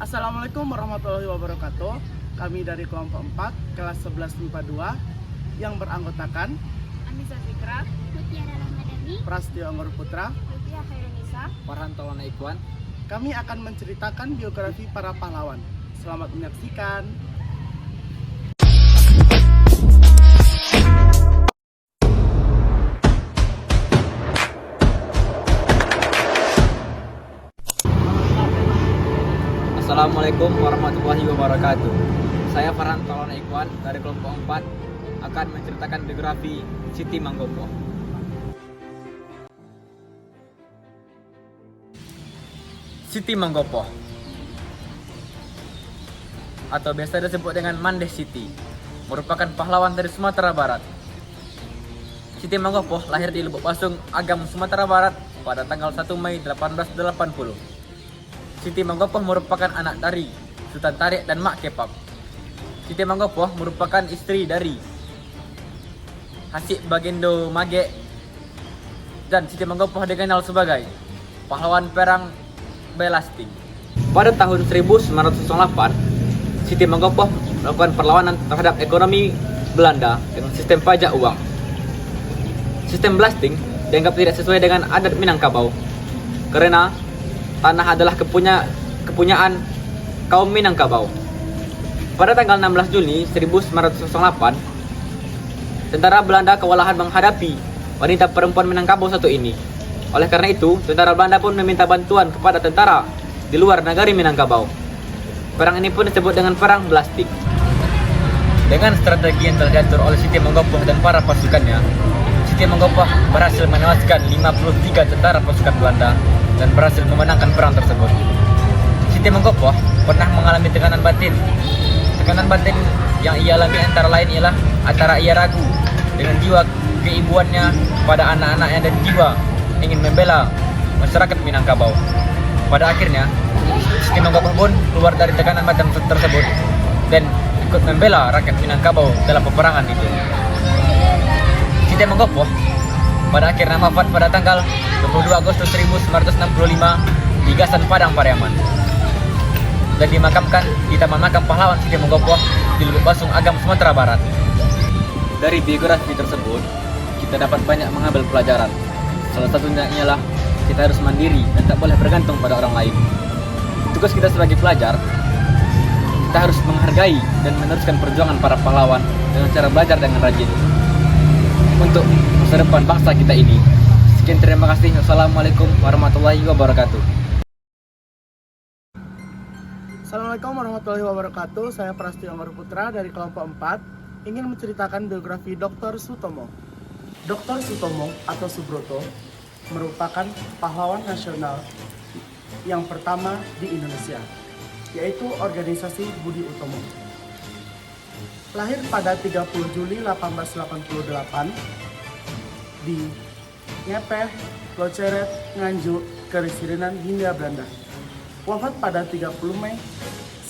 Assalamualaikum warahmatullahi wabarakatuh. Kami dari kelompok 4, kelas 11 MIPA 2 yang beranggotakan Anissa Fikra, Mutiara Rahmadani, Prastio Anggur Putra. Lutfi Khairunisa. Farhan Taulana Ikhwan. Kami akan menceritakan biografi para pahlawan. Selamat menyaksikan. Assalamualaikum warahmatullahi wabarakatuh. Saya Farhan Taulana Ikhwan dari kelompok 4 akan menceritakan biografi Siti Mangkopo. Siti Mangkopo atau biasa disebut dengan Mandeh Siti merupakan pahlawan dari Sumatera Barat. Siti Mangkopo lahir di Lubuk Pasung, Agam, Sumatera Barat pada tanggal 1 Mei 1880. Siti Mangkopo merupakan anak dari Sultan Tarik dan Mak Kepap. Siti Mangkopo merupakan istri dari Hasik Bagendo Mage, dan Siti Mangkopo dikenal sebagai pahlawan perang Belasting. Pada tahun 1908, Siti Mangkopo melakukan perlawanan terhadap ekonomi Belanda dengan sistem pajak uang. Sistem Belasting dianggap tidak sesuai dengan adat Minangkabau karena tanah adalah kepunyaan kaum Minangkabau. Pada tanggal 16 Juni 1908, tentara Belanda kewalahan menghadapi wanita perempuan Minangkabau satu ini. Oleh karena itu, tentara Belanda pun meminta bantuan kepada tentara di luar negari Minangkabau. Perang ini pun disebut dengan Perang Belasting. Dengan strategi yang telah diatur oleh Siti Mangkopo dan para pasukannya, Siti Mangkopo berhasil menewaskan 53 tentara pasukan Belanda dan berhasil memenangkan perang tersebut. Siti Mangkopo pernah mengalami tekanan batin. Tekanan batin yang ia alami antara lain ialah antara ia ragu dengan jiwa keibuannya pada anak-anaknya dan jiwa ingin membela masyarakat Minangkabau. Pada akhirnya, Siti Mangkopo pun keluar dari tekanan batin tersebut dan ikut membela rakyat Minangkabau dalam peperangan itu. Siti Mangkopo pada akhirnya wafat pada tanggal 22 Agustus 1965 di Gasan Padang, Pariaman, dan dimakamkan di Taman Makam Pahlawan Siti Mangkopo di Lubuk Basung, Agam, Sumatera Barat. Dari biografi tersebut, kita dapat banyak mengambil pelajaran. Salah satunya ialah kita harus mandiri dan tak boleh bergantung pada orang lain. Tugas kita sebagai pelajar, kita harus menghargai dan meneruskan perjuangan para pahlawan dengan cara belajar dengan rajin untuk masa depan bangsa kita ini. Sekian, terima kasih. Wassalamualaikum warahmatullahi wabarakatuh. Assalamualaikum warahmatullahi wabarakatuh. Saya Prastio Anggur Putra dari kelompok 4 ingin menceritakan biografi Dr. Sutomo. Dr. Sutomo atau Subroto merupakan pahlawan nasional yang pertama di Indonesia, yaitu organisasi Budi Utomo. Lahir pada 30 Juli 1888 di Ngepeh, Loceret, Nganjuk, Kerisirinan, Hindia Belanda. Wafat pada 30 Mei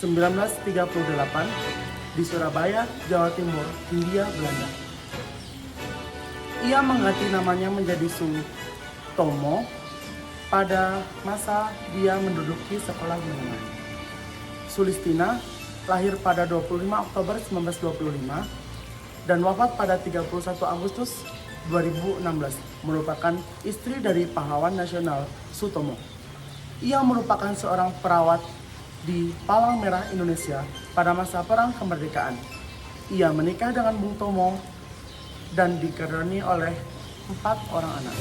1938 di Surabaya, Jawa Timur, Hindia Belanda. Ia mengganti namanya menjadi Sutomo pada masa dia menduduki sekolah menengah. Sulistina lahir pada 25 Oktober 1925 dan wafat pada 31 Agustus 2016, merupakan istri dari pahlawan nasional Sutomo. Ia merupakan seorang perawat di Palang Merah Indonesia pada masa Perang Kemerdekaan. Ia menikah dengan Bung Tomo dan dikaruniai oleh 4 orang anak.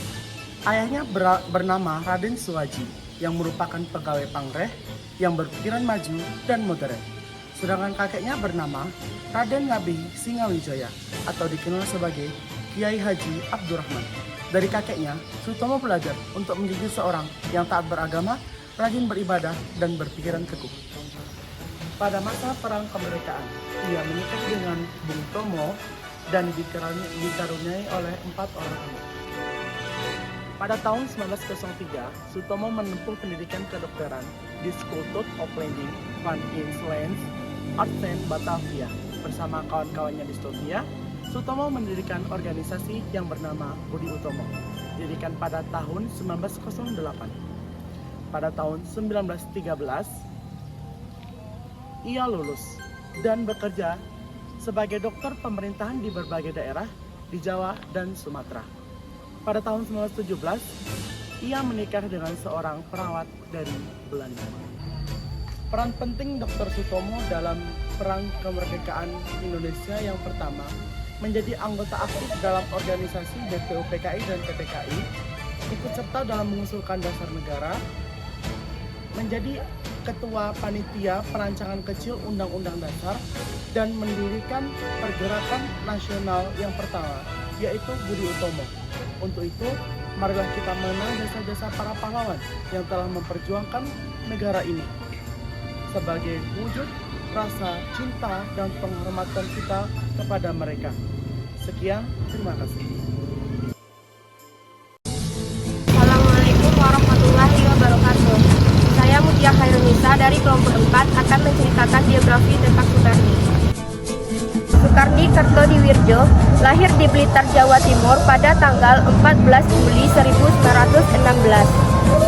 Ayahnya bernama Raden Suwaji yang merupakan pegawai Pangreh yang berpikiran maju dan modern. Sedangkan kakeknya bernama Raden Ngabih Singawijaya atau dikenal sebagai Kiai Haji Abdurrahman. Dari kakeknya, Sutomo belajar untuk menjadi seorang yang taat beragama, rajin beribadah, dan berpikiran teguh. Pada masa Perang Kemerdekaan, ia menikah dengan Bung Tomo dan dikaruniai oleh 4 orang anak. Pada tahun 1903, Sutomo menempuh pendidikan kedokteran di School of Landing van Insolens, Artsen, Batavia. Bersama kawan-kawannya di Stovia, Sutomo mendirikan organisasi yang bernama Budi Utomo, didirikan pada tahun 1908. Pada tahun 1913, ia lulus dan bekerja sebagai dokter pemerintahan di berbagai daerah di Jawa dan Sumatera. Pada tahun 1917, ia menikah dengan seorang perawat dari Belanda. Peran penting Dr. Sutomo dalam Perang Kemerdekaan Indonesia yang pertama menjadi anggota aktif dalam organisasi BPUPKI dan PPKI, ikut serta dalam mengusulkan dasar negara, menjadi ketua panitia perancangan kecil Undang-Undang Dasar, dan mendirikan pergerakan nasional yang pertama, yaitu Budi Utomo. Untuk itu, marilah kita mengenal jasa-jasa para pahlawan yang telah memperjuangkan negara ini sebagai wujud rasa cinta dan penghormatan kita kepada mereka. Sekian, terima kasih. Assalamualaikum warahmatullahi wabarakatuh. Saya Mutia Khairunisa dari kelompok 4 akan menceritakan biografi tentang Sukarni. Sukarni Kertodiwirjo lahir di Blitar, Jawa Timur pada tanggal 14 Juli 1916.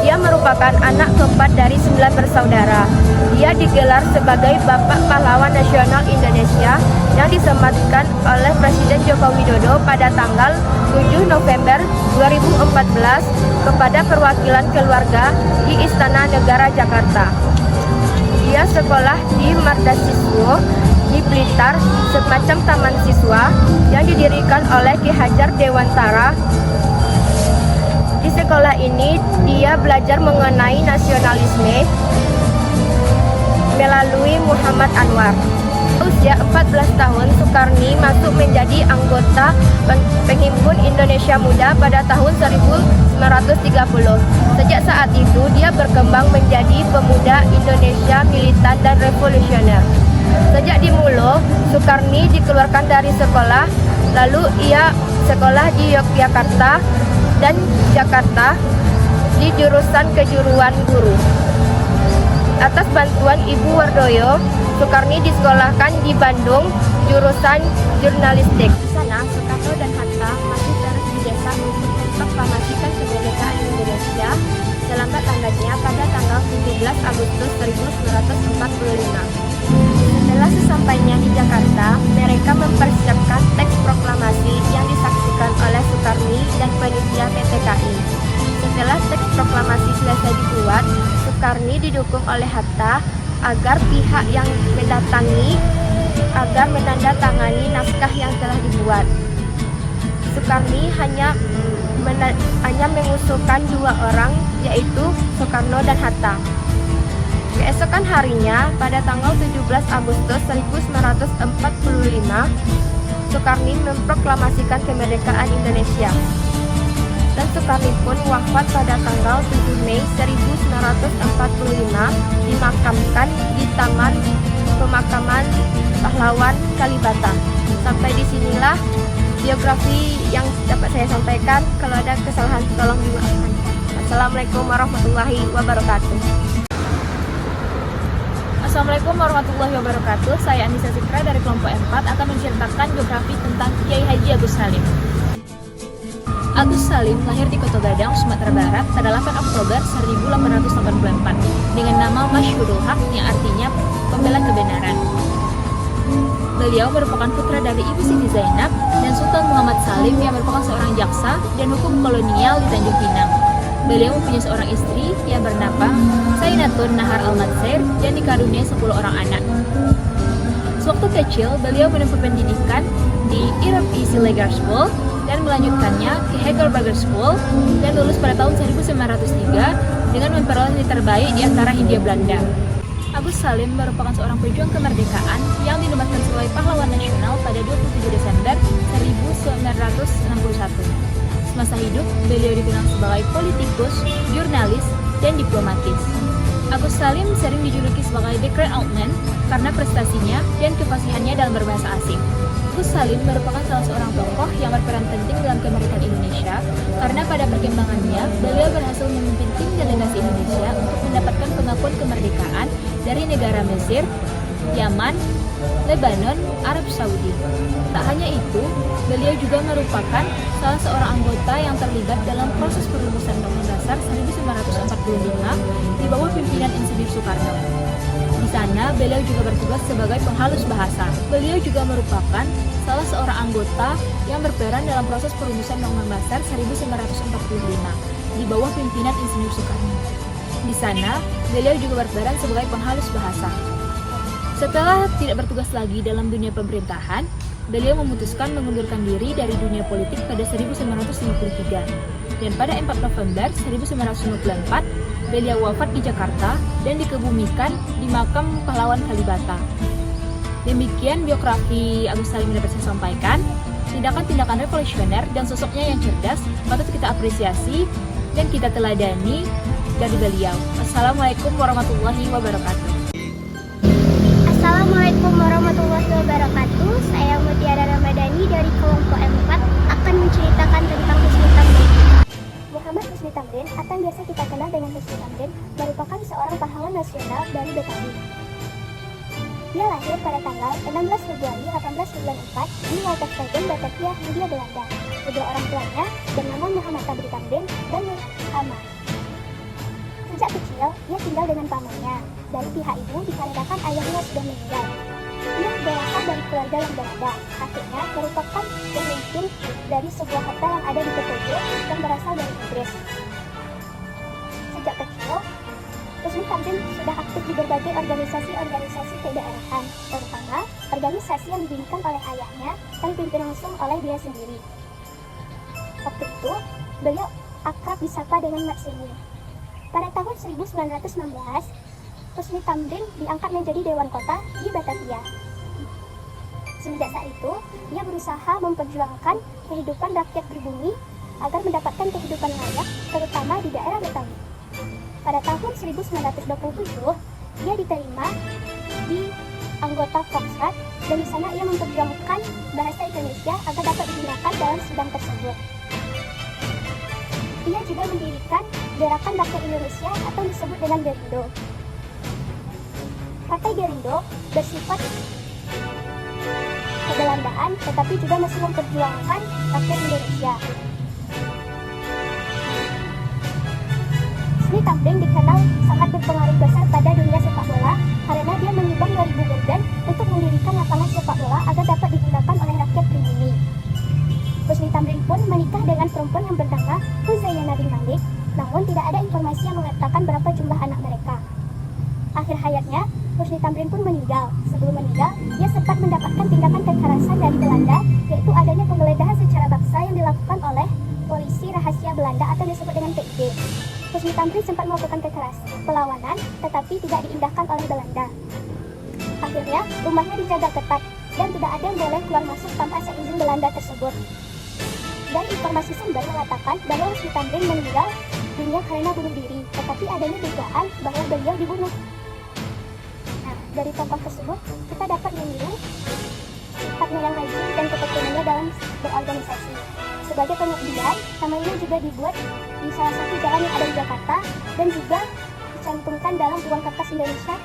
Dia merupakan anak keempat dari 9 bersaudara. Dia digelar sebagai Bapak Pahlawan Nasional Indonesia yang disematkan oleh Presiden Joko Widodo pada tanggal 7 November 2014 kepada perwakilan keluarga di Istana Negara Jakarta. Dia sekolah di Mardasiswo di Blitar, semacam taman siswa yang didirikan oleh Ki Hajar Dewantara. Di sekolah ini dia belajar mengenai nasionalisme melalui Muhammad Anwar. Usia 14 tahun, Sukarni masuk menjadi anggota Penghimpun Indonesia Muda pada tahun 1930. Sejak saat itu, dia berkembang menjadi pemuda Indonesia militan dan revolusioner. Sejak di Mulo, Sukarni dikeluarkan dari sekolah, lalu ia sekolah di Yogyakarta dan Jakarta di jurusan kejuruan guru. Atas bantuan Ibu Wardoyo, Sukarni disekolahkan di Bandung, jurusan jurnalistik. Di sana, Soekarno dan Hatta masih terus didesak untuk memproklamasikan kemerdekaan Indonesia selambat-lambatnya pada tanggal 17 Agustus 1945. Setelah sesampainya di Jakarta, mereka mempersiapkan teks proklamasi yang disaksikan oleh Sukarni dan panitia PPKI. Setelah teks proklamasi selesai dibuat, Sukarni didukung oleh Hatta agar pihak yang mendatangi agar menandatangani naskah yang telah dibuat. Sukarni hanya mengusulkan 2 orang, yaitu Soekarno dan Hatta. Keesokan harinya, pada tanggal 17 Agustus 1945, Sukarni memproklamasikan kemerdekaan Indonesia. Dan Sukarni pun wafat pada tanggal 7 Mei 1945, dimakamkan di Taman Pemakaman Pahlawan Kalibata. Sampai disinilah biografi yang dapat saya sampaikan. Kalau ada kesalahan tolong dimaafkan. Assalamualaikum warahmatullahi wabarakatuh. Assalamualaikum warahmatullahi wabarakatuh. Saya Anissa Zikra dari kelompok 4 akan menceritakan biografi tentang Kiai Haji Agus Salim. Agus Salim lahir di Kota Gadang, Sumatera Barat pada 8 Oktober 1884 dengan nama Masyhurul Haq yang artinya pembela kebenaran. Beliau merupakan putra dari Ibu Siti Zainab dan Sultan Muhammad Salim yang merupakan seorang jaksa dan hukum kolonial di Tanjung Pinang. Beliau mempunyai seorang istri yang bernama Sainatun Nahar Al-Matsir yang dikaruniai 10 orang anak. Sewaktu kecil, beliau menempuh pendidikan di Europe Easy Legal School dan melanjutkannya ke Hegelberger School dan lulus pada tahun 1903 dengan memperoleh nilai terbaik di antara Hindia Belanda. Agus Salim merupakan seorang pejuang kemerdekaan yang dinobatkan sebagai pahlawan nasional pada 27 Desember 1961. Semasa hidup, beliau dikenal sebagai politikus, jurnalis, dan diplomatis. Agus Salim sering dijuluki sebagai The Great Old Man karena prestasinya dan kefasihannya dalam berbahasa asing. Agus Salim merupakan salah seorang tokoh yang berperan penting dalam kemerdekaan Indonesia karena pada perkembangannya, beliau berhasil memimpin tim delegasi Indonesia untuk mendapatkan pengakuan kemerdekaan dari negara Mesir, Yaman, Lebanon, Arab Saudi. Tak hanya itu, beliau juga merupakan salah seorang anggota yang terlibat dalam proses perumusan Undang-Undang Dasar 1945 di bawah pimpinan Insinyur Soekarno. Di sana, beliau juga bertugas sebagai penghalus bahasa. Beliau juga merupakan salah seorang anggota yang berperan dalam proses perumusan Undang-Undang Dasar 1945 di bawah pimpinan Insinyur Soekarno. Di sana, beliau juga berperan sebagai penghalus bahasa. Setelah tidak bertugas lagi dalam dunia pemerintahan, beliau memutuskan mengundurkan diri dari dunia politik pada 1953. Dan pada 4 November 1994, beliau wafat di Jakarta dan dikebumikan di makam pahlawan Kalibata. Demikian biografi Agus Salim yang dapat saya sampaikan. Tindakan-tindakan revolusioner dan sosoknya yang cerdas patut kita apresiasi dan kita teladani dari beliau. Assalamualaikum warahmatullahi wabarakatuh. Assalamualaikum warahmatullahi wabarakatuh. Saya Mutiara Ramadhani dari kelompok 4 akan menceritakan tentang Husni Tamrin. Muhammad Husni Tamrin atau biasa kita kenal dengan Husni Tamrin merupakan seorang pahlawan nasional dari Betawi. Dia lahir pada tanggal 16 Februari 1894 di Waalwestveen, Batavia, Hindia Belanda. Kedua orang tuanya bernama Muhammad Tabri Tamrin dan Ama. Sejak kecil, ia tinggal dengan pamannya. Dari pihak ibu dikarenakan ayahnya sudah meninggal. Ia berasal dari keluarga yang berada. Kakeknya merupakan pemimpin dari sebuah hotel yang ada di Petojo yang berasal dari Inggris. Sejak kecil, Husni Tamrin sudah aktif di berbagai organisasi-organisasi kedaerahan, terutama organisasi yang didirikan oleh ayahnya dan dipimpin langsung oleh dia sendiri. Waktu itu, beliau akrab disapa dengan Mak Seni. Pada tahun 1916, Husni Tamrin diangkat menjadi Dewan Kota di Batavia. Semenjak saat itu, ia berusaha memperjuangkan kehidupan rakyat pribumi agar mendapatkan kehidupan layak, terutama di daerah Betawi. Pada tahun 1927, ia diterima di anggota Foxtrot dan di sana ia memperjuangkan bahasa Indonesia agar dapat digunakan dalam sidang tersebut. Ia juga mendirikan Gerakan Rakyat Indonesia atau disebut dengan Gerindo. Partai Gerindo bersifat kebelandaan tetapi juga masih memperjuangkan rakyat Indonesia. Husni Tamrin dikenal sangat berpengaruh besar pada dunia sepak bola karena dia menyumbang 2.000 gulden untuk mendirikan lapangan sepak bola agar dapat digunakan oleh rakyat pribumi. Husni Tamrin pun menikah dengan perempuan yang bernama Huzayyana bin Malik, namun tidak ada informasi yang mengatakan berapa jumlah anak mereka. Akhir hayatnya, Husni Tamrin pun meninggal. Sebelum meninggal, ia sempat mendapatkan tindakan kekerasan dari Belanda, yaitu adanya penggeledahan secara paksa yang dilakukan oleh polisi rahasia Belanda atau disebut dengan PIB. Husni Tamrin sempat melakukan perlawanan, tetapi tidak diindahkan oleh Belanda. Akhirnya, rumahnya dijaga ketat dan tidak ada yang boleh keluar masuk tanpa seizin Belanda tersebut. Dari informasi sumber mengatakan bahwa Husni Tamrin meninggal dunia karena bunuh diri, tetapi adanya dugaan bahwa beliau dibunuh. Nah, dari tokoh tersebut kita dapat meniru sifatnya yang rajin dan ketekunannya dalam berorganisasi. Sebagai pengabdian, namanya juga dibuat di salah satu jalan yang ada di Jakarta dan juga dicantumkan dalam uang kertas Indonesia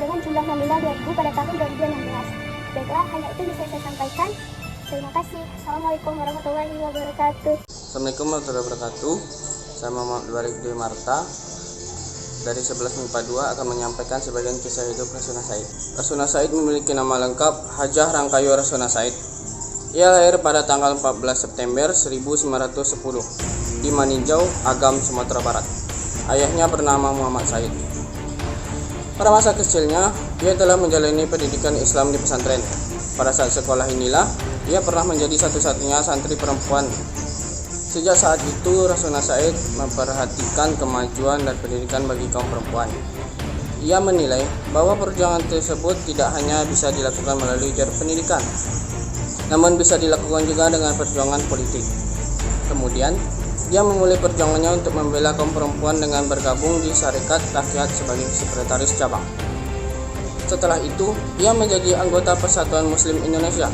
dengan jumlah nominal 2.000 pada tahun 2016. Baiklah, hanya itu bisa saya sampaikan. Terima kasih. Assalamualaikum warahmatullahi wabarakatuh. Assalamualaikum warahmatullahi wabarakatuh. Saya Muhammad Barik Dwi Marta dari 11 MIPA 2 akan menyampaikan sebagian kisah hidup Rasuna Said. Rasuna Said memiliki nama lengkap Hajah Rangkayo Rasuna Said. Ia lahir pada tanggal 14 September 1910 di Maninjau, Agam, Sumatera Barat. Ayahnya bernama Muhammad Said. Pada masa kecilnya, ia telah menjalani pendidikan Islam di pesantren. Pada saat sekolah inilah, ia pernah menjadi satu-satunya santri perempuan. Sejak saat itu, Rasuna Said memperhatikan kemajuan dan pendidikan bagi kaum perempuan. Ia menilai bahwa perjuangan tersebut tidak hanya bisa dilakukan melalui jalur pendidikan, namun bisa dilakukan juga dengan perjuangan politik. Kemudian, ia memulai perjuangannya untuk membela kaum perempuan dengan bergabung di Sarekat Rakyat sebagai sekretaris cabang. Setelah itu, ia menjadi anggota Persatuan Muslim Indonesia.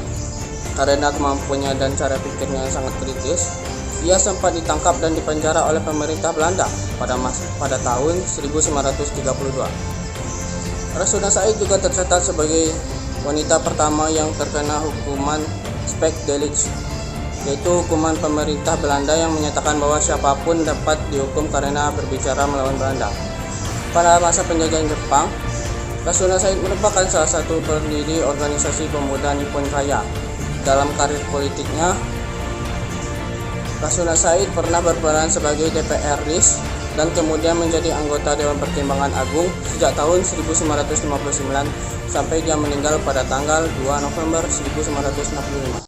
Karena kemampuannya dan cara pikirnya yang sangat kritis, ia sempat ditangkap dan dipenjara oleh pemerintah Belanda pada tahun 1932. Rasuna Said juga tercatat sebagai wanita pertama yang terkena hukuman Spekdelich, yaitu hukuman pemerintah Belanda yang menyatakan bahwa siapapun dapat dihukum karena berbicara melawan Belanda. Pada masa penjajahan Jepang, Rasuna Said merupakan salah satu pendiri organisasi pemuda Nippon Kaya. Dalam karir politiknya, Rasuna Said pernah berperan sebagai DPR RIS dan kemudian menjadi anggota Dewan Pertimbangan Agung sejak tahun 1959 sampai dia meninggal pada tanggal 2 November 1965.